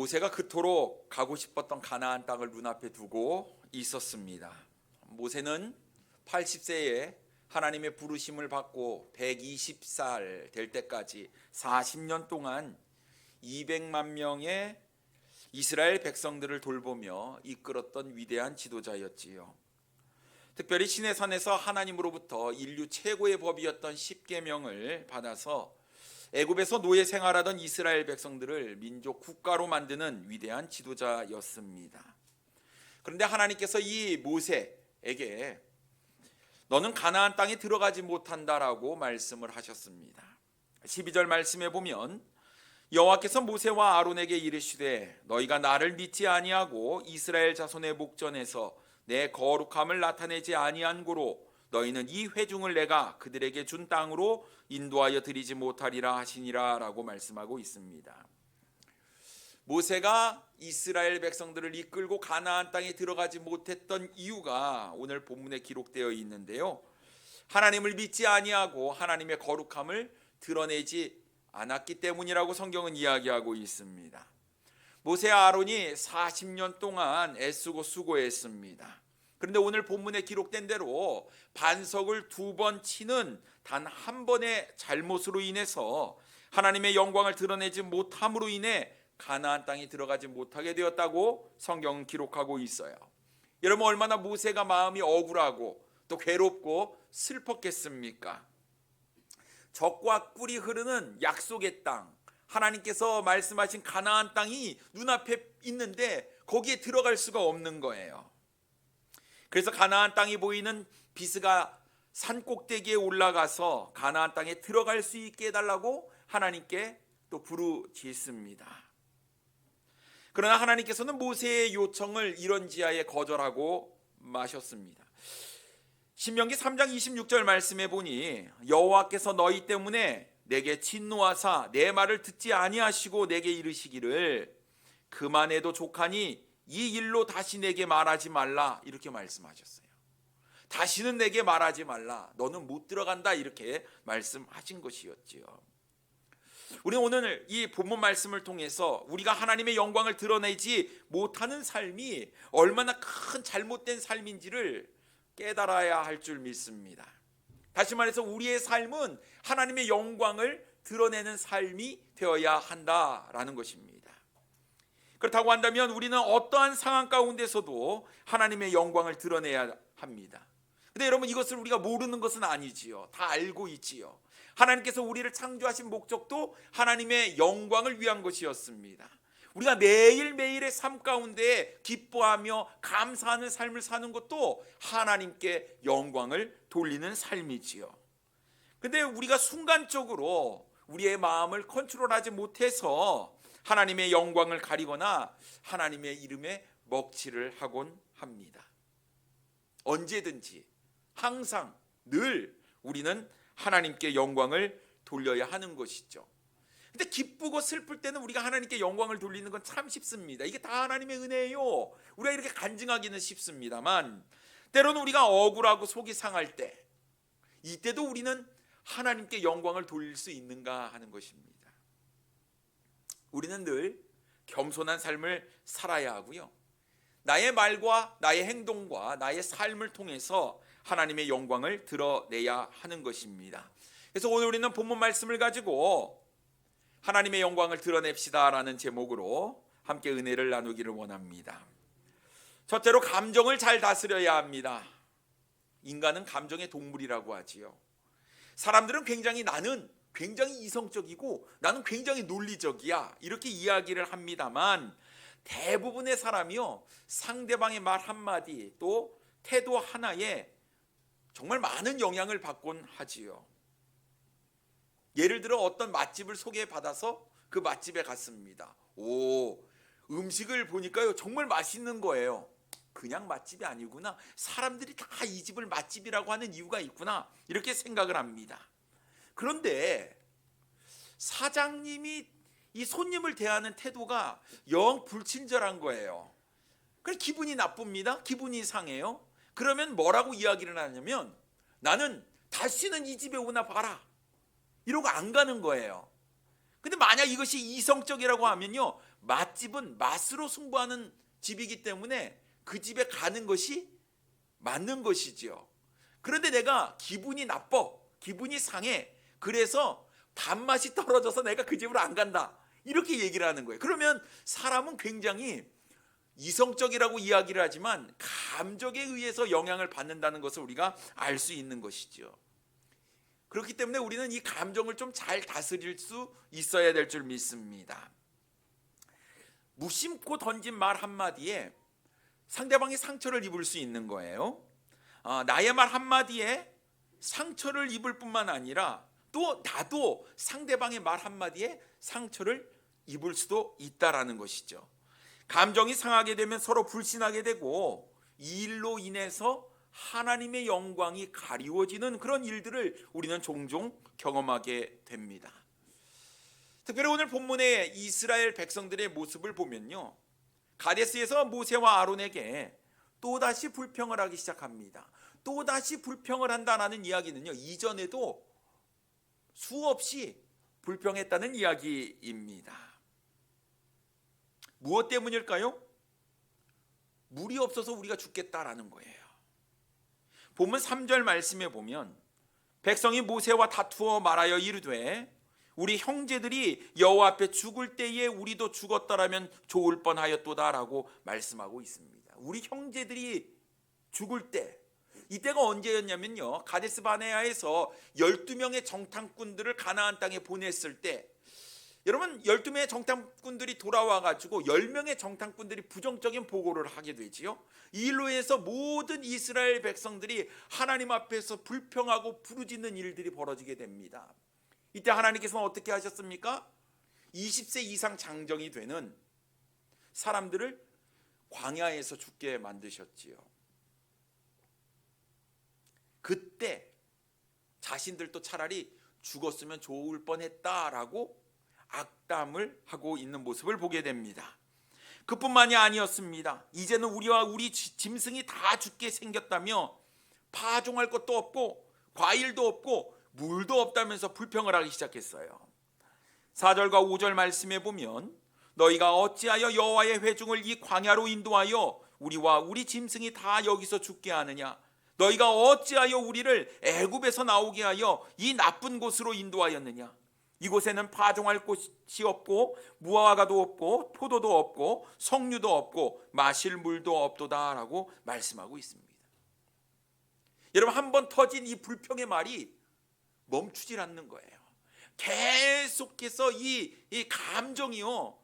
모세가 그토록 가고 싶었던 가나안 땅을 눈앞에 두고 있었습니다. 모세는 80세에 하나님의 부르심을 받고 120살 될 때까지 40년 동안 200만 명의 이스라엘 백성들을 돌보며 이끌었던 위대한 지도자였지요. 특별히 시내산에서 하나님으로부터 인류 최고의 법이었던 십계명을 받아서 애굽에서 노예 생활하던 이스라엘 백성들을 민족 국가로 만드는 위대한 지도자였습니다. 그런데 하나님께서 이 모세에게 너는 가나안 땅에 들어가지 못한다라고 말씀을 하셨습니다. 12절 말씀에 보면 여호와께서 모세와 아론에게 이르시되 너희가 나를 믿지 아니하고 이스라엘 자손의 목전에서 내 거룩함을 나타내지 아니한 고로 너희는 이 회중을 내가 그들에게 준 땅으로 인도하여 드리지 못하리라 하시니라 라고 말씀하고 있습니다. 모세가 이스라엘 백성들을 이끌고 가나안 땅에 들어가지 못했던 이유가 오늘 본문에 기록되어 있는데요, 하나님을 믿지 아니하고 하나님의 거룩함을 드러내지 않았기 때문이라고 성경은 이야기하고 있습니다. 모세와 아론이 40년 동안 애쓰고 수고했습니다. 그런데 오늘 본문에 기록된 대로 반석을 2번 치는 단 한 번의 잘못으로 인해서 하나님의 영광을 드러내지 못함으로 인해 가나안 땅에 들어가지 못하게 되었다고 성경은 기록하고 있어요. 여러분, 얼마나 모세가 마음이 억울하고 또 괴롭고 슬펐겠습니까? 젖과 꿀이 흐르는 약속의 땅, 하나님께서 말씀하신 가나안 땅이 눈앞에 있는데 거기에 들어갈 수가 없는 거예요. 그래서 가나안 땅이 보이는 비스가 산 꼭대기에 올라가서 가나안 땅에 들어갈 수 있게 해달라고 하나님께 또 부르짖습니다. 그러나 하나님께서는 모세의 요청을 이런지하에 거절하고 마셨습니다. 신명기 3장 26절 말씀에 보니 여호와께서 너희 때문에 내게 진노하사 내 말을 듣지 아니하시고 내게 이르시기를 그만해도 족하니 이 일로 다시 내게 말하지 말라, 이렇게 말씀하셨어요. 다시는 내게 말하지 말라, 너는 못 들어간다, 이렇게 말씀하신 것이었지요. 우리는 오늘 이 본문 말씀을 통해서 우리가 하나님의 영광을 드러내지 못하는 삶이 얼마나 큰 잘못된 삶인지를 깨달아야 할 줄 믿습니다. 다시 말해서 우리의 삶은 하나님의 영광을 드러내는 삶이 되어야 한다라는 것입니다. 그렇다고 한다면 우리는 어떠한 상황 가운데서도 하나님의 영광을 드러내야 합니다. 근데 여러분, 이것을 우리가 모르는 것은 아니지요. 다 알고 있지요. 하나님께서 우리를 창조하신 목적도 하나님의 영광을 위한 것이었습니다. 우리가 매일매일의 삶 가운데 기뻐하며 감사하는 삶을 사는 것도 하나님께 영광을 돌리는 삶이지요. 근데 우리가 순간적으로 우리의 마음을 컨트롤하지 못해서 하나님의 영광을 가리거나 하나님의 이름에 먹칠을 하곤 합니다. 언제든지 항상 늘 우리는 하나님께 영광을 돌려야 하는 것이죠. 근데 기쁘고 슬플 때는 우리가 하나님께 영광을 돌리는 건 참 쉽습니다. 이게 다 하나님의 은혜예요. 우리가 이렇게 간증하기는 쉽습니다만, 때로는 우리가 억울하고 속이 상할 때, 이때도 우리는 하나님께 영광을 돌릴 수 있는가 하는 것입니다. 우리는 늘 겸손한 삶을 살아야 하고요, 나의 말과 나의 행동과 나의 삶을 통해서 하나님의 영광을 드러내야 하는 것입니다. 그래서 오늘 우리는 본문 말씀을 가지고 하나님의 영광을 드러냅시다 라는 제목으로 함께 은혜를 나누기를 원합니다. 첫째로, 감정을 잘 다스려야 합니다. 인간은 감정의 동물이라고 하지요. 사람들은 나는 굉장히 이성적이고 나는 굉장히 논리적이야, 이렇게 이야기를 합니다만, 대부분의 사람이요, 상대방의 말 한마디 또 태도 하나에 정말 많은 영향을 받곤 하지요. 예를 들어 어떤 맛집을 소개받아서 그 맛집에 갔습니다. 음식을 보니까요 정말 맛있는 거예요. 그냥 맛집이 아니구나, 사람들이 다 이 집을 맛집이라고 하는 이유가 있구나, 이렇게 생각을 합니다. 그런데 사장님이 이 손님을 대하는 태도가 영 불친절한 거예요. 그래서 기분이 나쁩니다. 기분이 상해요. 그러면 뭐라고 이야기를 하냐면, 나는 다시는 이 집에 오나 봐라, 이러고 안 가는 거예요. 근데 만약 이것이 이성적이라고 하면요, 맛집은 맛으로 승부하는 집이기 때문에 그 집에 가는 것이 맞는 것이지요. 그런데 내가 기분이 나빠, 기분이 상해, 그래서 밥맛이 떨어져서 내가 그 집으로 안 간다, 이렇게 얘기를 하는 거예요. 그러면 사람은 굉장히 이성적이라고 이야기를 하지만 감정에 의해서 영향을 받는다는 것을 우리가 알 수 있는 것이죠. 그렇기 때문에 우리는 이 감정을 좀 잘 다스릴 수 있어야 될 줄 믿습니다. 무심코 던진 말 한마디에 상대방이 상처를 입을 수 있는 거예요. 나의 말 한마디에 상처를 입을 뿐만 아니라 또 나도 상대방의 말 한마디에 상처를 입을 수도 있다라는 것이죠. 감정이 상하게 되면 서로 불신하게 되고 이 일로 인해서 하나님의 영광이 가리워지는 그런 일들을 우리는 종종 경험하게 됩니다. 특별히 오늘 본문의 이스라엘 백성들의 모습을 보면요, 가데스에서 모세와 아론에게 또다시 불평을 하기 시작합니다. 또다시 불평을 한다는 이야기는요, 이전에도 수없이 불평했다는 이야기입니다. 무엇 때문일까요? 물이 없어서 우리가 죽겠다라는 거예요. 본문 3절 말씀에 보면 백성이 모세와 다투어 말하여 이르되 우리 형제들이 여호와 앞에 죽을 때에 우리도 죽었더라면 좋을 뻔하였도다라고 말씀하고 있습니다. 우리 형제들이 죽을 때, 이때가 언제였냐면요, 가데스 바네아에서 12명의 정탐꾼들을 가나안 땅에 보냈을 때, 여러분 12명의 정탐꾼들이 돌아와 가지고 10명의 정탐꾼들이 부정적인 보고를 하게 되지요. 이 일로 해서 모든 이스라엘 백성들이 하나님 앞에서 불평하고 부르짖는 일들이 벌어지게 됩니다. 이때 하나님께서는 어떻게 하셨습니까? 20세 이상 장정이 되는 사람들을 광야에서 죽게 만드셨지요. 그때 자신들도 차라리 죽었으면 좋을 뻔했다라고 악담을 하고 있는 모습을 보게 됩니다. 그뿐만이 아니었습니다. 이제는 우리와 우리 짐승이 다 죽게 생겼다며 파종할 것도 없고 과일도 없고 물도 없다면서 불평을 하기 시작했어요. 4절과 5절 말씀에 보면 너희가 어찌하여 여호와의 회중을 이 광야로 인도하여 우리와 우리 짐승이 다 여기서 죽게 하느냐? 너희가 어찌하여 우리를 애굽에서 나오게 하여 이 나쁜 곳으로 인도하였느냐? 이곳에는 파종할 곳이 없고 무화과도 없고 포도도 없고 석류도 없고 마실 물도 없도다라고 말씀하고 있습니다. 여러분, 한번 터진 이 불평의 말이 멈추질 않는 거예요. 계속해서 이 감정이요,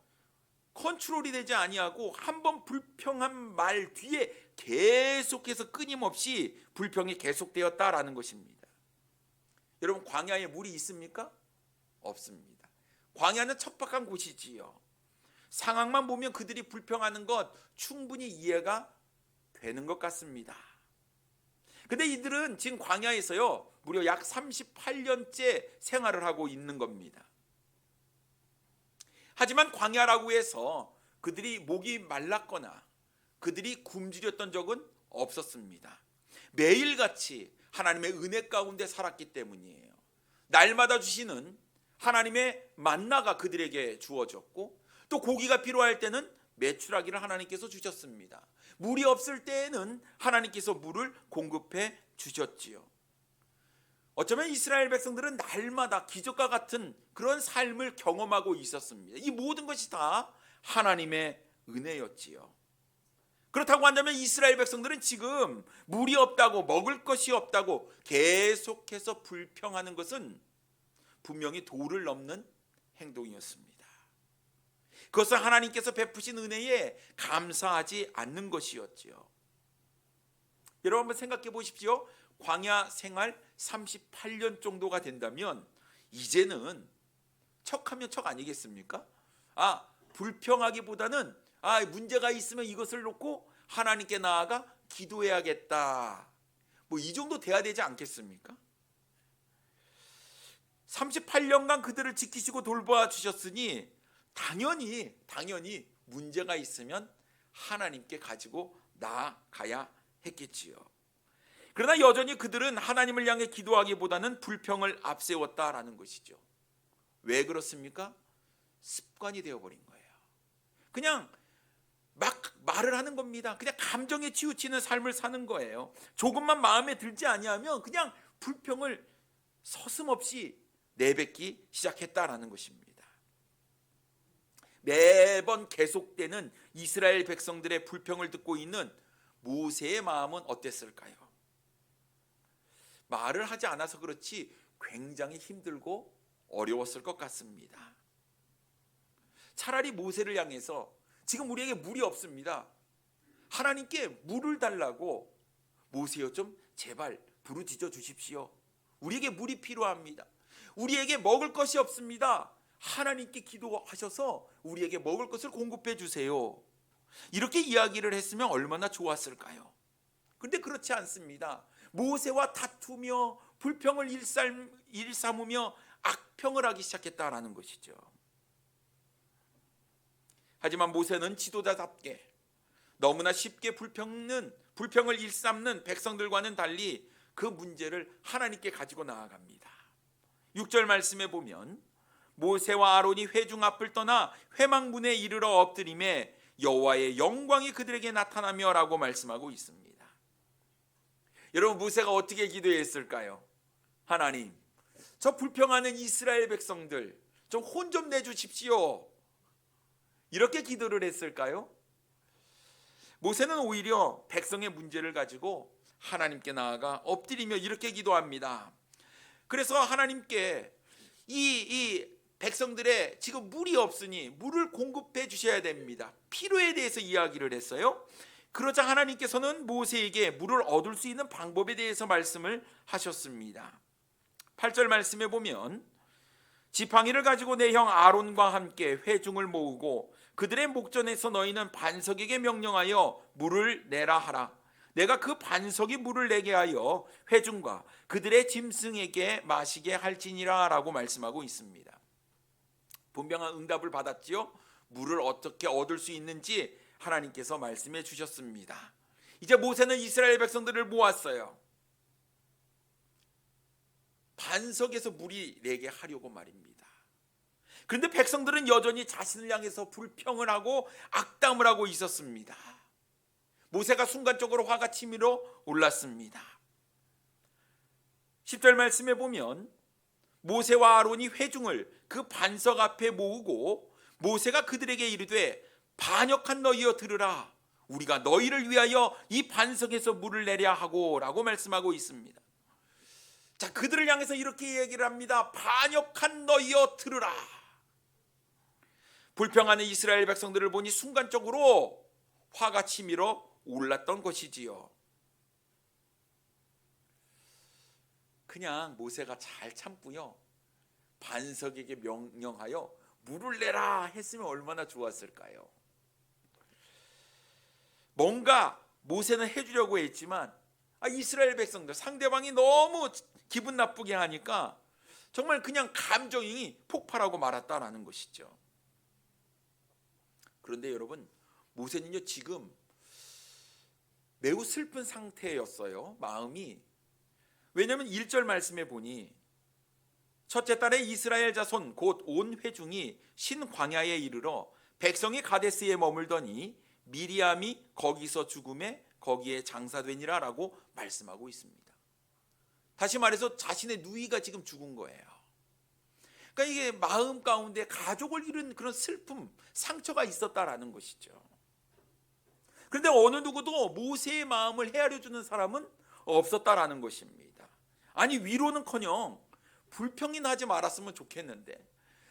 컨트롤이 되지 아니하고 한번 불평한 말 뒤에 계속해서 끊임없이 불평이 계속되었다라는 것입니다. 여러분, 광야에 물이 있습니까? 없습니다. 광야는 척박한 곳이지요. 상황만 보면 그들이 불평하는 것 충분히 이해가 되는 것 같습니다. 근데 이들은 지금 광야에서요 무려 약 38년째 생활을 하고 있는 겁니다. 하지만 광야라고 해서 그들이 목이 말랐거나 그들이 굶주렸던 적은 없었습니다. 매일같이 하나님의 은혜 가운데 살았기 때문이에요. 날마다 주시는 하나님의 만나가 그들에게 주어졌고 또 고기가 필요할 때는 메추라기를 하나님께서 주셨습니다. 물이 없을 때에는 하나님께서 물을 공급해 주셨지요. 어쩌면 이스라엘 백성들은 날마다 기적과 같은 그런 삶을 경험하고 있었습니다. 이 모든 것이 다 하나님의 은혜였지요. 그렇다고 한다면 이스라엘 백성들은 지금 물이 없다고, 먹을 것이 없다고 계속해서 불평하는 것은 분명히 도를 넘는 행동이었습니다. 그것은 하나님께서 베푸신 은혜에 감사하지 않는 것이었지요. 여러분 한번 생각해 보십시오. 광야 생활 38년 정도가 된다면 이제는 척하면 척 아니겠습니까? 불평하기보다는 문제가 있으면 이것을 놓고 하나님께 나아가 기도해야겠다, 뭐 이 정도 돼야 되지 않겠습니까? 38년간 그들을 지키시고 돌보아 주셨으니 당연히 문제가 있으면 하나님께 가지고 나아가야 했겠지요. 그러나 여전히 그들은 하나님을 향해 기도하기보다는 불평을 앞세웠다라는 것이죠. 왜 그렇습니까? 습관이 되어버린 거예요. 그냥 막 말을 하는 겁니다. 그냥 감정에 치우치는 삶을 사는 거예요. 조금만 마음에 들지 아니하면 그냥 불평을 서슴없이 내뱉기 시작했다라는 것입니다. 매번 계속되는 이스라엘 백성들의 불평을 듣고 있는 모세의 마음은 어땠을까요? 말을 하지 않아서 그렇지 굉장히 힘들고 어려웠을 것 같습니다. 차라리 모세를 향해서 지금 우리에게 물이 없습니다. 하나님께 물을 달라고, 모세여 좀 제발 부르짖어 주십시오. 우리에게 물이 필요합니다. 우리에게 먹을 것이 없습니다. 하나님께 기도하셔서 우리에게 먹을 것을 공급해 주세요. 이렇게 이야기를 했으면 얼마나 좋았을까요? 그런데 그렇지 않습니다. 모세와 다투며 불평을 일삼으며 악평을 하기 시작했다라는 것이죠. 하지만 모세는 지도자답게 너무나 쉽게 불평을 일삼는 백성들과는 달리 그 문제를 하나님께 가지고 나아갑니다. 6절 말씀에 보면 모세와 아론이 회중 앞을 떠나 회막문에 이르러 엎드림에 여호와의 영광이 그들에게 나타나며 라고 말씀하고 있습니다. 여러분, 모세가 어떻게 기도했을까요? 하나님, 저 불평하는 이스라엘 백성들 좀 혼 좀 내주십시오. 이렇게 기도를 했을까요? 모세는 오히려 백성의 문제를 가지고 하나님께 나아가 엎드리며 이렇게 기도합니다. 그래서 하나님께 이 백성들의 지금 물이 없으니 물을 공급해 주셔야 됩니다. 필요에 대해서 이야기를 했어요. 그러자 하나님께서는 모세에게 물을 얻을 수 있는 방법에 대해서 말씀을 하셨습니다. 8절 말씀에 보면 지팡이를 가지고 내 형 아론과 함께 회중을 모으고 그들의 목전에서 너희는 반석에게 명령하여 물을 내라 하라. 내가 그 반석이 물을 내게 하여 회중과 그들의 짐승에게 마시게 할지니라 라고 말씀하고 있습니다. 분명한 응답을 받았지요. 물을 어떻게 얻을 수 있는지 하나님께서 말씀해 주셨습니다. 이제 모세는 이스라엘 백성들을 모았어요. 반석에서 물이 내게 하려고 말입니다. 그런데 백성들은 여전히 자신을 향해서 불평을 하고 악담을 하고 있었습니다. 모세가 순간적으로 화가 치밀어 올랐습니다. 10절 말씀에 보면 모세와 아론이 회중을 그 반석 앞에 모으고 모세가 그들에게 이르되 반역한 너희여 들으라. 우리가 너희를 위하여 이 반석에서 물을 내려 하고 라고 말씀하고 있습니다. 자, 그들을 향해서 이렇게 얘기를 합니다. 반역한 너희여 들으라. 불평하는 이스라엘 백성들을 보니 순간적으로 화가 치밀어 올랐던 것이지요. 그냥 모세가 잘 참고요, 반석에게 명령하여 물을 내라 했으면 얼마나 좋았을까요? 뭔가 모세는 해주려고 했지만 이스라엘 백성들, 상대방이 너무 기분 나쁘게 하니까 정말 그냥 감정이 폭발하고 말았다라는 것이죠. 그런데 여러분, 모세는요 지금 매우 슬픈 상태였어요, 마음이. 왜냐하면 1절 말씀에 보니 첫째 달에 이스라엘 자손 곧 온 회중이 신 광야에 이르러 백성이 가데스에 머물더니 미리암이 거기서 죽음에 거기에 장사되니라 라고 말씀하고 있습니다. 다시 말해서 자신의 누이가 지금 죽은 거예요. 그러니까 이게 마음 가운데 가족을 잃은 그런 슬픔, 상처가 있었다라는 것이죠. 그런데 어느 누구도 모세의 마음을 헤아려주는 사람은 없었다라는 것입니다. 아니, 위로는커녕 불평이나 하지 말았으면 좋겠는데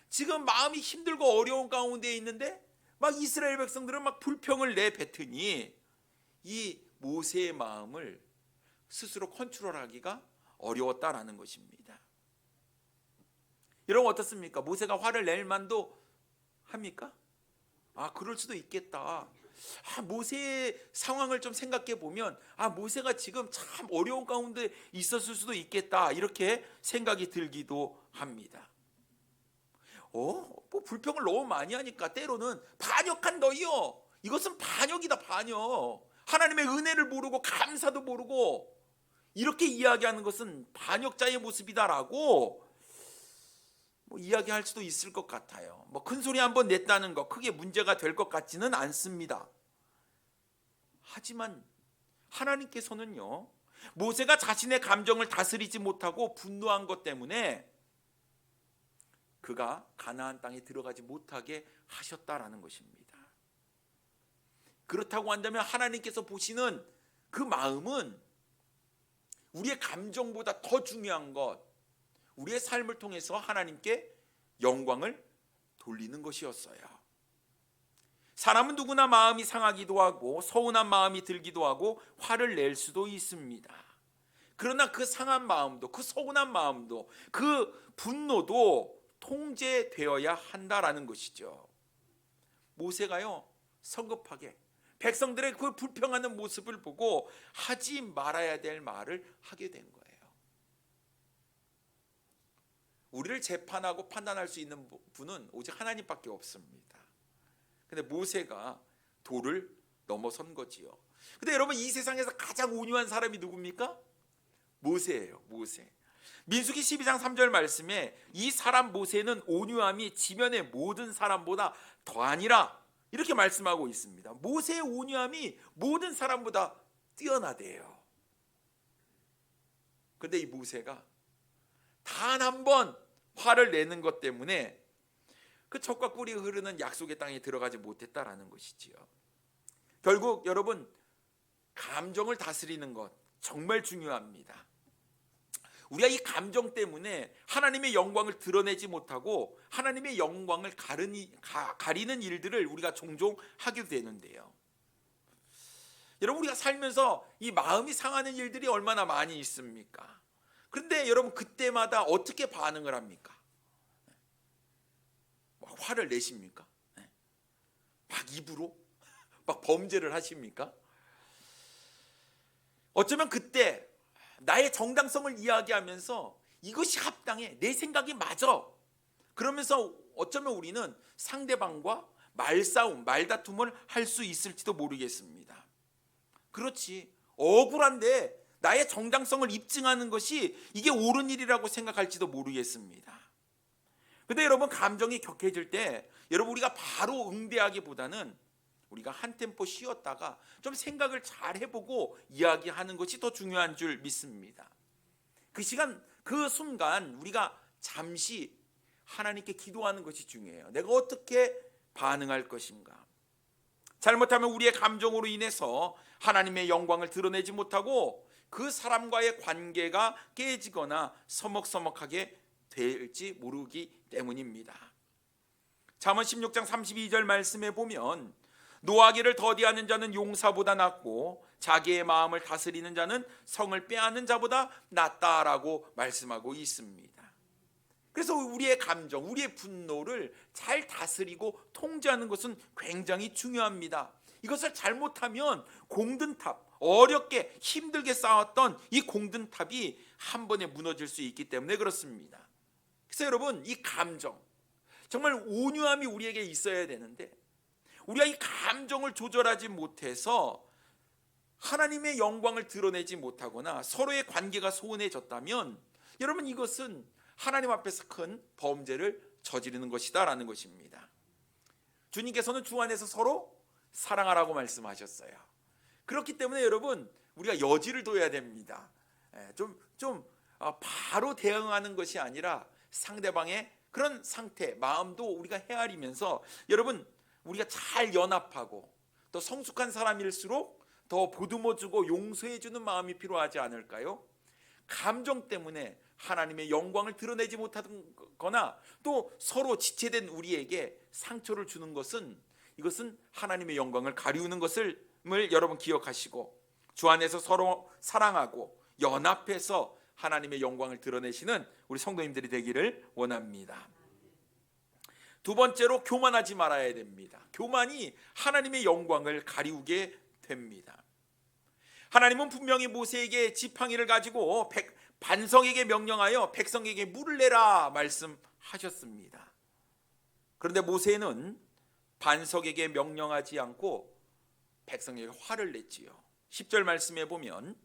지금 마음이 힘들고 어려운 가운데 있는데 막 이스라엘 백성들은 막 불평을 내뱉으니 이 모세의 마음을 스스로 컨트롤하기가 어려웠다라는 것입니다. 여러분 어떻습니까? 모세가 화를 낼 만도 합니까? 그럴 수도 있겠다. 모세의 상황을 좀 생각해 보면 모세가 지금 참 어려운 가운데 있었을 수도 있겠다, 이렇게 생각이 들기도 합니다. 뭐 불평을 너무 많이 하니까 때로는 반역한 너희요, 이것은 반역이다, 반역. 하나님의 은혜를 모르고 감사도 모르고 이렇게 이야기하는 것은 반역자의 모습이다라고 이야기할 수도 있을 것 같아요. 큰 소리 한번 냈다는 거 크게 문제가 될 것 같지는 않습니다. 하지만 하나님께서는요, 모세가 자신의 감정을 다스리지 못하고 분노한 것 때문에 그가 가나안 땅에 들어가지 못하게 하셨다라는 것입니다. 그렇다고 한다면 하나님께서 보시는 그 마음은 우리의 감정보다 더 중요한 것, 우리의 삶을 통해서 하나님께 영광을 돌리는 것이었어요. 사람은 누구나 마음이 상하기도 하고 서운한 마음이 들기도 하고 화를 낼 수도 있습니다. 그러나 그 상한 마음도, 그 서운한 마음도, 그 분노도 통제되어야 한다라는 것이죠. 모세가요, 성급하게 백성들의 그 불평하는 모습을 보고 하지 말아야 될 말을 하게 된 거예요. 우리를 재판하고 판단할 수 있는 분은 오직 하나님밖에 없습니다. 근데 모세가 도를 넘어선 거지요. 근데 여러분, 이 세상에서 가장 온유한 사람이 누굽니까? 모세예요. 모세. 민수기 12장 3절 말씀에 이 사람 모세는 온유함이 지면의 모든 사람보다 더하니라, 이렇게 말씀하고 있습니다. 모세의 온유함이 모든 사람보다 뛰어나대요. 그런데 이 모세가 단 한 번 화를 내는 것 때문에 그 젖과 꿀이 흐르는 약속의 땅에 들어가지 못했다라는 것이지요. 결국 여러분, 감정을 다스리는 것 정말 중요합니다. 우리가 이 감정 때문에 하나님의 영광을 드러내지 못하고 하나님의 영광을 가리는 일들을 우리가 종종 하게 되는데요. 여러분, 우리가 살면서 이 마음이 상하는 일들이 얼마나 많이 있습니까? 그런데 여러분, 그때마다 어떻게 반응을 합니까? 화를 내십니까? 막 입으로 막 범죄를 하십니까? 어쩌면 그때 나의 정당성을 이야기하면서 이것이 합당해, 내 생각이 맞아, 그러면서 어쩌면 우리는 상대방과 말싸움, 말다툼을 할 수 있을지도 모르겠습니다. 그렇지, 억울한데 나의 정당성을 입증하는 것이 이게 옳은 일이라고 생각할지도 모르겠습니다. 근데 여러분, 감정이 격해질 때 여러분, 우리가 바로 응대하기보다는 우리가 한 템포 쉬었다가 좀 생각을 잘 해보고 이야기하는 것이 더 중요한 줄 믿습니다. 그 시간, 그 순간 우리가 잠시 하나님께 기도하는 것이 중요해요. 내가 어떻게 반응할 것인가. 잘못하면 우리의 감정으로 인해서 하나님의 영광을 드러내지 못하고 그 사람과의 관계가 깨지거나 서먹서먹하게 될지 모르기 때문입니다. 잠언 16장 32절 말씀에 보면 노하기를 더디하는 자는 용사보다 낫고 자기의 마음을 다스리는 자는 성을 빼앗는 자보다 낫다라고 말씀하고 있습니다. 그래서 우리의 감정, 우리의 분노를 잘 다스리고 통제하는 것은 굉장히 중요합니다. 이것을 잘못하면 공든탑, 어렵게 힘들게 쌓았던 이 공든탑이 한 번에 무너질 수 있기 때문에 그렇습니다. 그래서 여러분, 이 감정, 정말 온유함이 우리에게 있어야 되는데 우리가 이 감정을 조절하지 못해서 하나님의 영광을 드러내지 못하거나 서로의 관계가 소원해졌다면 여러분, 이것은 하나님 앞에서 큰 범죄를 저지르는 것이다라는 것입니다. 주님께서는 주 안에서 서로 사랑하라고 말씀하셨어요. 그렇기 때문에 여러분, 우리가 여지를 둬야 됩니다. 바로 대응하는 것이 아니라 상대방의 그런 상태, 마음도 우리가 헤아리면서 여러분, 우리가 잘 연합하고 또 성숙한 사람일수록 더 보듬어주고 용서해주는 마음이 필요하지 않을까요? 감정 때문에 하나님의 영광을 드러내지 못하거나 또 서로 지체된 우리에게 상처를 주는 것은, 이것은 하나님의 영광을 가리우는 것을 여러분 기억하시고 주 안에서 서로 사랑하고 연합해서 하나님의 영광을 드러내시는 우리 성도님들이 되기를 원합니다. 두 번째로, 교만하지 말아야 됩니다. 교만이 하나님의 영광을 가리우게 됩니다. 하나님은 분명히 모세에게 지팡이를 가지고 반석에게 명령하여 백성에게 물을 내라 말씀하셨습니다. 그런데 모세는 반석에게 명령하지 않고 백성에게 화를 냈지요. 10절 말씀에 보면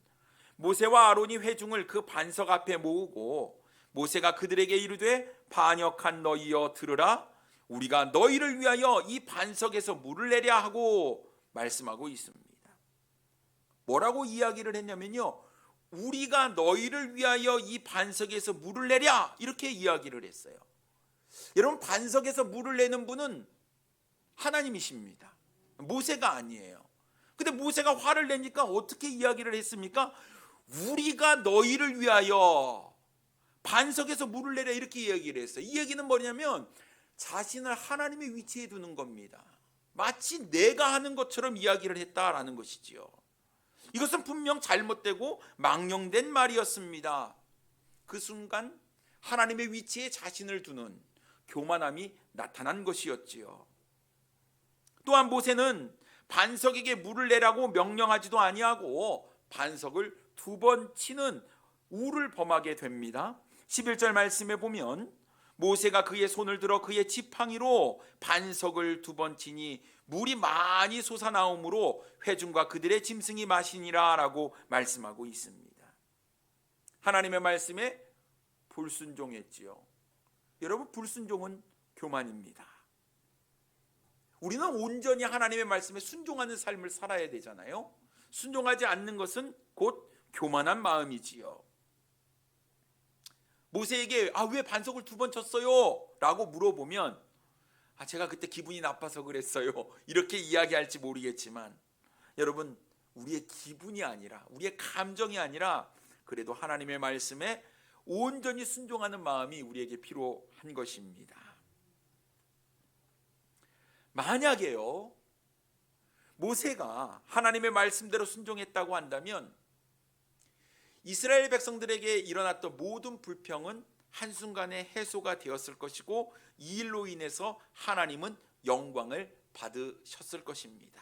모세와 아론이 회중을 그 반석 앞에 모으고 모세가 그들에게 이르되 반역한 너희여 들으라. 우리가 너희를 위하여 이 반석에서 물을 내랴 하고 말씀하고 있습니다. 뭐라고 이야기를 했냐면요, 우리가 너희를 위하여 이 반석에서 물을 내랴 이렇게 이야기를 했어요. 여러분, 반석에서 물을 내는 분은 하나님이십니다. 모세가 아니에요. 근데 모세가 화를 내니까 어떻게 이야기를 했습니까? 우리가 너희를 위하여 반석에서 물을 내려 이렇게 이야기를 했어요. 이 얘기는 뭐냐면 자신을 하나님의 위치에 두는 겁니다. 마치 내가 하는 것처럼 이야기를 했다라는 것이지요. 이것은 분명 잘못되고 망령된 말이었습니다. 그 순간 하나님의 위치에 자신을 두는 교만함이 나타난 것이었지요. 또한 모세는 반석에게 물을 내라고 명령하지도 아니하고 반석을 2번 치는 우를 범하게 됩니다. 11절 말씀에 보면 모세가 그의 손을 들어 그의 지팡이로 반석을 2번 치니 물이 많이 솟아나오므로 회중과 그들의 짐승이 마시니라 라고 말씀하고 있습니다. 하나님의 말씀에 불순종했지요. 여러분, 불순종은 교만입니다. 우리는 온전히 하나님의 말씀에 순종하는 삶을 살아야 되잖아요. 순종하지 않는 것은 곧 교만한 마음이지요. 모세에게 왜 반석을 2번 쳤어요? 라고 물어보면 제가 그때 기분이 나빠서 그랬어요, 이렇게 이야기할지 모르겠지만, 여러분, 우리의 기분이 아니라, 우리의 감정이 아니라 그래도 하나님의 말씀에 온전히 순종하는 마음이 우리에게 필요한 것입니다. 만약에요, 모세가 하나님의 말씀대로 순종했다고 한다면 이스라엘 백성들에게 일어났던 모든 불평은 한순간에 해소가 되었을 것이고 이 일로 인해서 하나님은 영광을 받으셨을 것입니다.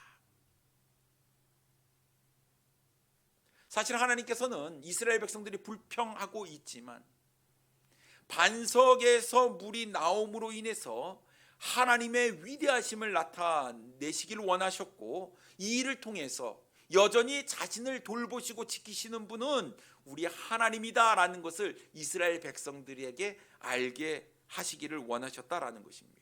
사실 하나님께서는 이스라엘 백성들이 불평하고 있지만 반석에서 물이 나옴으로 인해서 하나님의 위대하심을 나타내시기를 원하셨고, 이 일을 통해서 여전히 자신을 돌보시고 지키시는 분은 우리 하나님이다라는 것을 이스라엘 백성들에게 알게 하시기를 원하셨다라는 것입니다.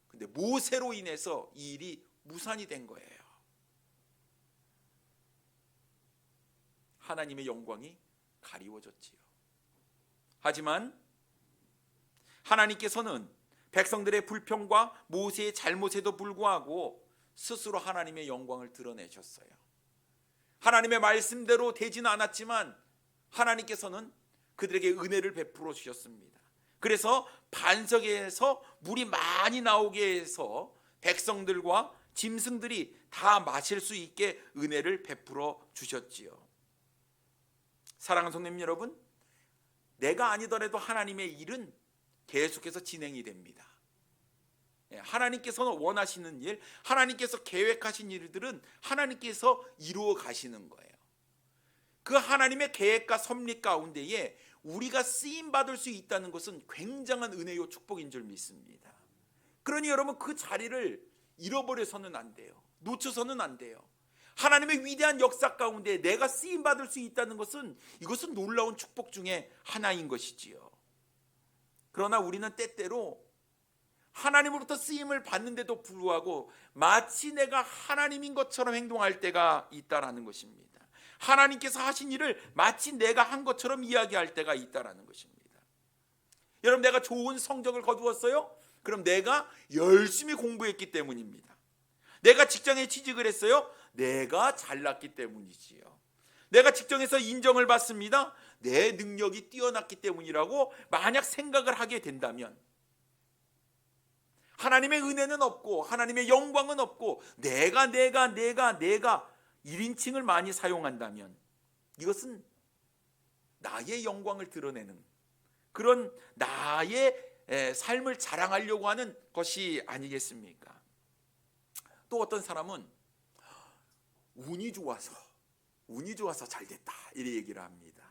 근데 모세로 인해서 이 일이 무산이 된 거예요. 하나님의 영광이 가리워졌지요. 하지만 하나님께서는 백성들의 불평과 모세의 잘못에도 불구하고 스스로 하나님의 영광을 드러내셨어요. 하나님의 말씀대로 되지는 않았지만 하나님께서는 그들에게 은혜를 베풀어 주셨습니다. 그래서 반석에서 물이 많이 나오게 해서 백성들과 짐승들이 다 마실 수 있게 은혜를 베풀어 주셨지요. 사랑하는 성도님 여러분, 내가 아니더라도 하나님의 일은 계속해서 진행이 됩니다. 하나님께서 원하시는 일, 하나님께서 계획하신 일들은 하나님께서 이루어 가시는 거예요. 그 하나님의 계획과 섭리 가운데에 우리가 쓰임 받을 수 있다는 것은 굉장한 은혜요 축복인 줄 믿습니다. 그러니 여러분, 그 자리를 잃어버려서는 안 돼요. 놓쳐서는 안 돼요. 하나님의 위대한 역사 가운데 내가 쓰임 받을 수 있다는 것은, 이것은 놀라운 축복 중에 하나인 것이지요. 그러나 우리는 때때로 하나님으로부터 쓰임을 받는데도 불구하고 마치 내가 하나님인 것처럼 행동할 때가 있다라는 것입니다. 하나님께서 하신 일을 마치 내가 한 것처럼 이야기할 때가 있다라는 것입니다. 여러분, 내가 좋은 성적을 거두었어요? 그럼 내가 열심히 공부했기 때문입니다. 내가 직장에 취직을 했어요? 내가 잘났기 때문이지요. 내가 직장에서 인정을 받습니다. 내 능력이 뛰어났기 때문이라고 만약 생각을 하게 된다면, 하나님의 은혜는 없고 하나님의 영광은 없고 내가 1인칭을 많이 사용한다면 이것은 나의 영광을 드러내는 그런 나의 삶을 자랑하려고 하는 것이 아니겠습니까? 또 어떤 사람은 운이 좋아서 잘됐다 이렇게 얘기를 합니다.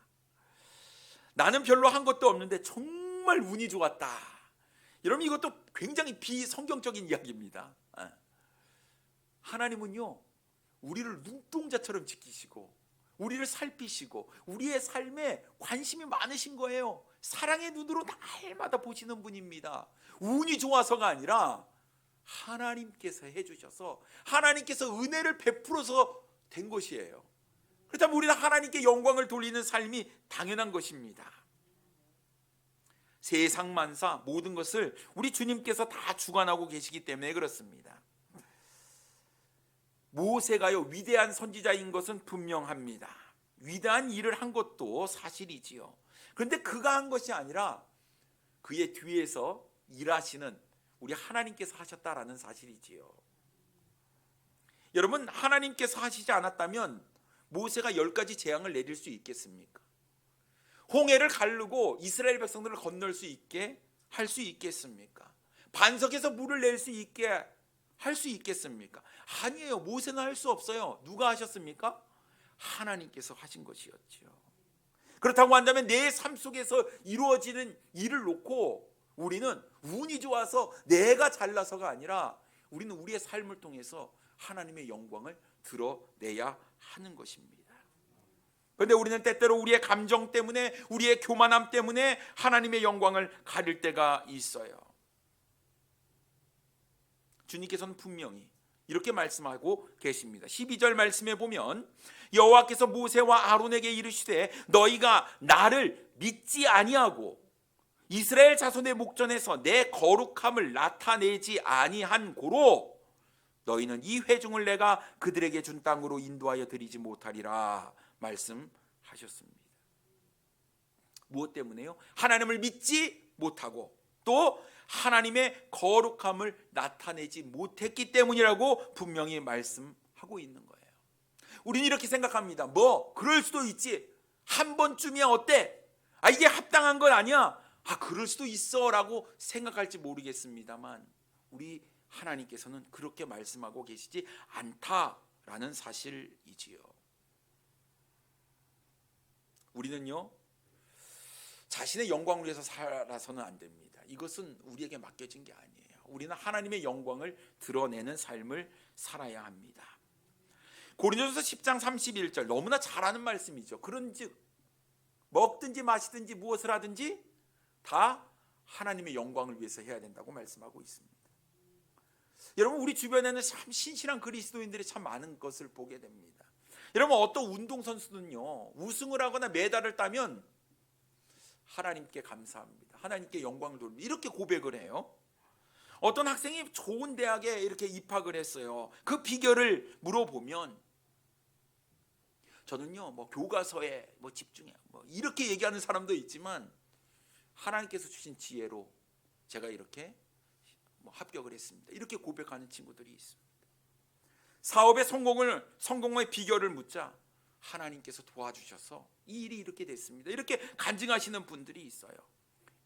나는 별로 한 것도 없는데 정말 운이 좋았다. 여러분, 이것도 굉장히 비성경적인 이야기입니다. 하나님은요, 우리를 눈동자처럼 지키시고 우리를 살피시고 우리의 삶에 관심이 많으신 거예요. 사랑의 눈으로 날마다 보시는 분입니다. 운이 좋아서가 아니라 하나님께서 해주셔서 하나님께서 은혜를 베풀어서 된 것이에요. 그렇다면 우리는 하나님께 영광을 돌리는 삶이 당연한 것입니다. 세상 만사 모든 것을 우리 주님께서 다 주관하고 계시기 때문에 그렇습니다. 모세가요 위대한 선지자인 것은 분명합니다. 위대한 일을 한 것도 사실이지요. 그런데 그가 한 것이 아니라 그의 뒤에서 일하시는 우리 하나님께서 하셨다라는 사실이지요. 여러분, 하나님께서 하시지 않았다면 모세가 10가지 재앙을 내릴 수 있겠습니까? 홍해를 가르고 이스라엘 백성들을 건널 수 있게 할 수 있겠습니까? 반석에서 물을 낼 수 있게 할 수 있겠습니까? 아니에요. 모세는 할 수 없어요. 누가 하셨습니까? 하나님께서 하신 것이었죠. 그렇다고 한다면 내 삶 속에서 이루어지는 일을 놓고 우리는 운이 좋아서 내가 잘나서가 아니라 우리는 우리의 삶을 통해서 하나님의 영광을 드러내야 하는 것입니다. 그런데 우리는 때때로 우리의 감정 때문에, 우리의 교만함 때문에 하나님의 영광을 가릴 때가 있어요. 주님께서는 분명히 이렇게 말씀하고 계십니다. 12절 말씀에 보면 여호와께서 모세와 아론에게 이르시되 너희가 나를 믿지 아니하고 이스라엘 자손의 목전에서 내 거룩함을 나타내지 아니한 고로 너희는 이 회중을 내가 그들에게 준 땅으로 인도하여 드리지 못하리라 말씀하셨습니다. 무엇 때문에요? 하나님을 믿지 못하고 또 하나님의 거룩함을 나타내지 못했기 때문이라고 분명히 말씀하고 있는 거예요. 우리는 이렇게 생각합니다. 그럴 수도 있지. 한 번쯤이야 어때? 이게 합당한 건 아니야. 그럴 수도 있어 라고 생각할지 모르겠습니다만 우리 하나님께서는 그렇게 말씀하고 계시지 않다라는 사실이지요. 우리는요 자신의 영광을 위해서 살아서는 안 됩니다. 이것은 우리에게 맡겨진 게 아니에요. 우리는 하나님의 영광을 드러내는 삶을 살아야 합니다. 고린도전서 10장 31절 너무나 잘 아는 말씀이죠. 그런즉 먹든지 마시든지 무엇을 하든지 다 하나님의 영광을 위해서 해야 된다고 말씀하고 있습니다. 여러분, 우리 주변에는 참 신실한 그리스도인들이 참 많은 것을 보게 됩니다. 여러분, 어떤 운동선수는요 우승을 하거나 메달을 따면 하나님께 감사합니다. 하나님께 영광을 돌립니다. 이렇게 고백을 해요. 어떤 학생이 좋은 대학에 이렇게 입학을 했어요. 그 비결을 물어보면 저는요 교과서에 집중해 이렇게 얘기하는 사람도 있지만 하나님께서 주신 지혜로 제가 이렇게 합격을 했습니다. 이렇게 고백하는 친구들이 있습니다. 사업의 성공의 비결을 묻자 하나님께서 도와주셔서 이 일이 이렇게 됐습니다. 이렇게 간증하시는 분들이 있어요.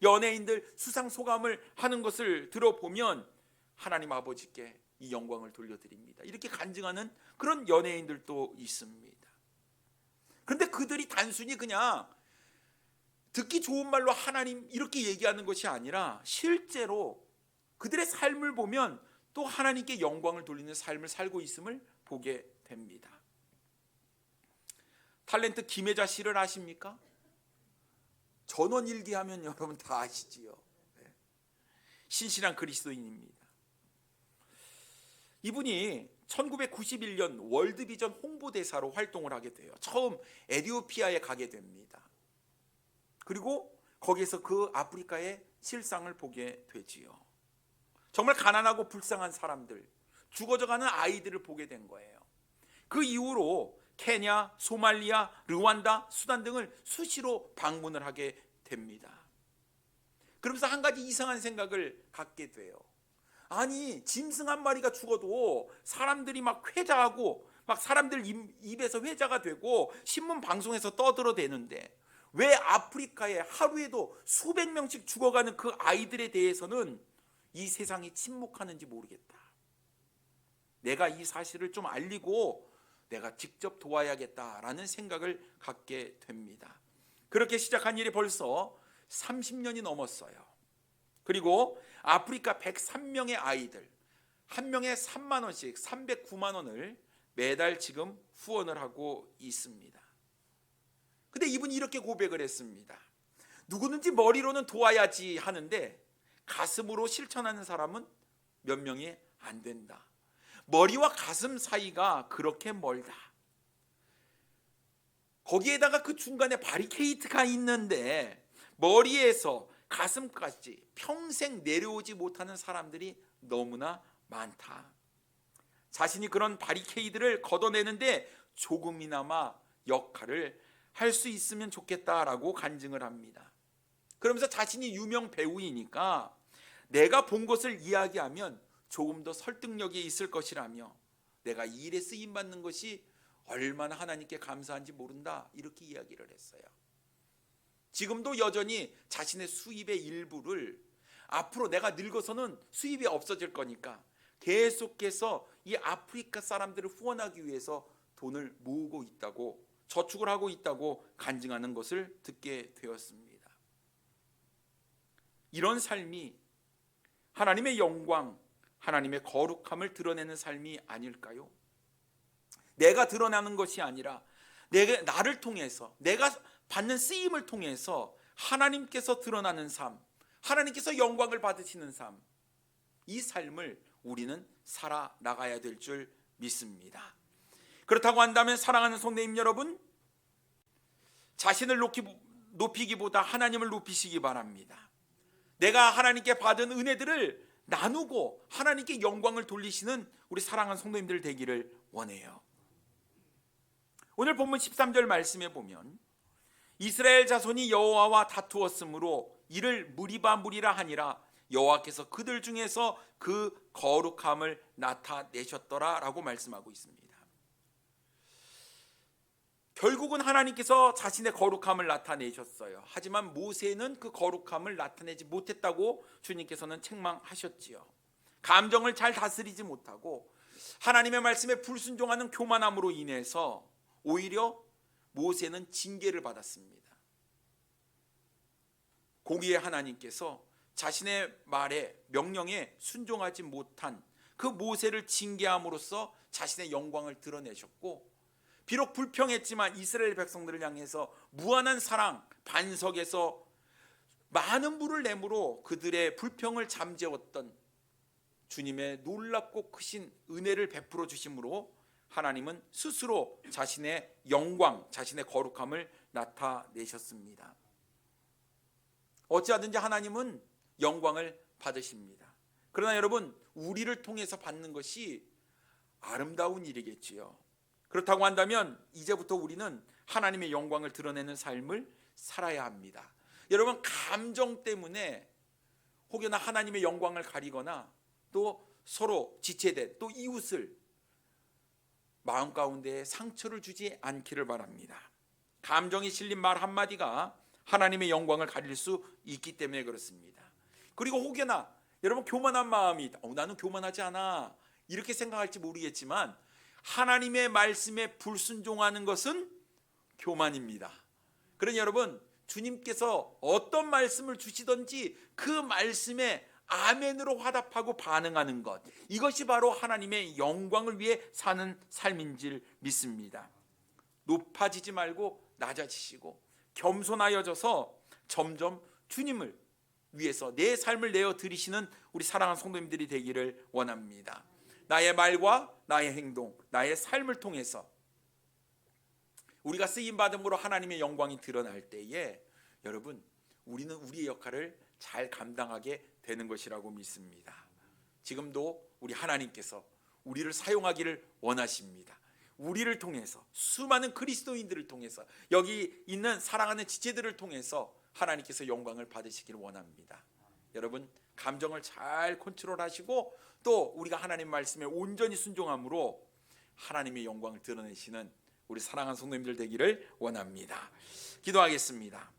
연예인들 수상 소감을 하는 것을 들어보면 하나님 아버지께 이 영광을 돌려드립니다. 이렇게 간증하는 그런 연예인들도 있습니다. 그런데 그들이 단순히 그냥 듣기 좋은 말로 하나님 이렇게 얘기하는 것이 아니라 실제로 그들의 삶을 보면 또 하나님께 영광을 돌리는 삶을 살고 있음을 보게 됩니다. 탤런트 김혜자 씨를 아십니까? 전원일기 하면 여러분 다 아시지요. 신실한 그리스도인입니다. 이분이 1991년 월드비전 홍보대사로 활동을 하게 돼요. 처음 에티오피아에 가게 됩니다. 그리고 거기에서 그 아프리카의 실상을 보게 되지요. 정말 가난하고 불쌍한 사람들, 죽어져가는 아이들을 보게 된 거예요. 그 이후로 케냐, 소말리아, 르완다, 수단 등을 수시로 방문을 하게 됩니다. 그러면서 한 가지 이상한 생각을 갖게 돼요. 아니, 짐승 한 마리가 죽어도 사람들이 막 회자하고 막 사람들 입에서 회자가 되고 신문 방송에서 떠들어대는데 왜 아프리카에 하루에도 수백 명씩 죽어가는 그 아이들에 대해서는 이 세상이 침묵하는지 모르겠다. 내가 이 사실을 좀 알리고 내가 직접 도와야겠다라는 생각을 갖게 됩니다. 그렇게 시작한 일이 벌써 30년이 넘었어요. 그리고 아프리카 103명의 아이들 한 명에 3만 원씩 309만 원을 매달 지금 후원을 하고 있습니다. 근데 이분이 이렇게 고백을 했습니다. 누구든지 머리로는 도와야지 하는데 가슴으로 실천하는 사람은 몇 명이 안 된다. 머리와 가슴 사이가 그렇게 멀다. 거기에다가 그 중간에 바리케이트가 있는데 머리에서 가슴까지 평생 내려오지 못하는 사람들이 너무나 많다. 자신이 그런 바리케이드를 걷어내는데 조금이나마 역할을 할 수 있으면 좋겠다라고 간증을 합니다. 그러면서 자신이 유명 배우이니까 내가 본 것을 이야기하면 조금 더 설득력이 있을 것이라며 내가 이 일에 쓰임받는 것이 얼마나 하나님께 감사한지 모른다, 이렇게 이야기를 했어요. 지금도 여전히 자신의 수입의 일부를 앞으로 내가 늙어서는 수입이 없어질 거니까 계속해서 이 아프리카 사람들을 후원하기 위해서 돈을 모으고 있다고, 저축을 하고 있다고 간증하는 것을 듣게 되었습니다. 이런 삶이 하나님의 영광, 하나님의 거룩함을 드러내는 삶이 아닐까요? 내가 드러나는 것이 아니라 나를 통해서, 내가 받는 쓰임을 통해서 하나님께서 드러나는 삶, 하나님께서 영광을 받으시는 삶, 이 삶을 우리는 살아나가야 될 줄 믿습니다. 그렇다고 한다면 사랑하는 성도님 여러분, 자신을 높이기보다 하나님을 높이시기 바랍니다. 내가 하나님께 받은 은혜들을 나누고 하나님께 영광을 돌리시는 우리 사랑하는 성도님들 되기를 원해요. 오늘 본문 13절 말씀에 보면 이스라엘 자손이 여호와와 다투었으므로 이를 무리라 하니라 여호와께서 그들 중에서 그 거룩함을 나타내셨더라 라고 말씀하고 있습니다. 결국은 하나님께서 자신의 거룩함을 나타내셨어요. 하지만 모세는 그 거룩함을 나타내지 못했다고 주님께서는 책망하셨지요. 감정을 잘 다스리지 못하고 하나님의 말씀에 불순종하는 교만함으로 인해서 오히려 모세는 징계를 받았습니다. 공의의 하나님께서 자신의 말에, 명령에 순종하지 못한 그 모세를 징계함으로써 자신의 영광을 드러내셨고, 비록 불평했지만 이스라엘 백성들을 향해서 무한한 사랑, 반석에서 많은 물을 내므로 그들의 불평을 잠재웠던 주님의 놀랍고 크신 은혜를 베풀어 주심으로 하나님은 스스로 자신의 영광, 자신의 거룩함을 나타내셨습니다. 어찌하든지 하나님은 영광을 받으십니다. 그러나 여러분, 우리를 통해서 받는 것이 아름다운 일이겠지요. 그렇다고 한다면 이제부터 우리는 하나님의 영광을 드러내는 삶을 살아야 합니다. 여러분, 감정 때문에 혹여나 하나님의 영광을 가리거나 또 서로 지체된, 또 이웃을 마음 가운데 상처를 주지 않기를 바랍니다. 감정이 실린 말 한마디가 하나님의 영광을 가릴 수 있기 때문에 그렇습니다. 그리고 혹여나 여러분 교만한 마음이 나는 교만하지 않아 이렇게 생각할지 모르겠지만 하나님의 말씀에 불순종하는 것은 교만입니다. 그러니 여러분, 주님께서 어떤 말씀을 주시든지 그 말씀에 아멘으로 화답하고 반응하는 것, 이것이 바로 하나님의 영광을 위해 사는 삶인 줄 믿습니다. 높아지지 말고 낮아지시고 겸손하여져서 점점 주님을 위해서 내 삶을 내어 드리시는 우리 사랑하는 성도님들이 되기를 원합니다. 나의 말과 나의 행동, 나의 삶을 통해서 우리가 쓰임받음으로 하나님의 영광이 드러날 때에 여러분, 우리는 우리의 역할을 잘 감당하게 되는 것이라고 믿습니다. 지금도 우리 하나님께서 우리를 사용하기를 원하십니다. 우리를 통해서, 수많은 그리스도인들을 통해서, 여기 있는 사랑하는 지체들을 통해서 하나님께서 영광을 받으시기를 원합니다. 여러분, 감정을 잘 컨트롤하시고 또 우리가 하나님 말씀에 온전히 순종함으로 하나님의 영광을 드러내시는 우리 사랑하는 성도님들 되기를 원합니다. 기도하겠습니다.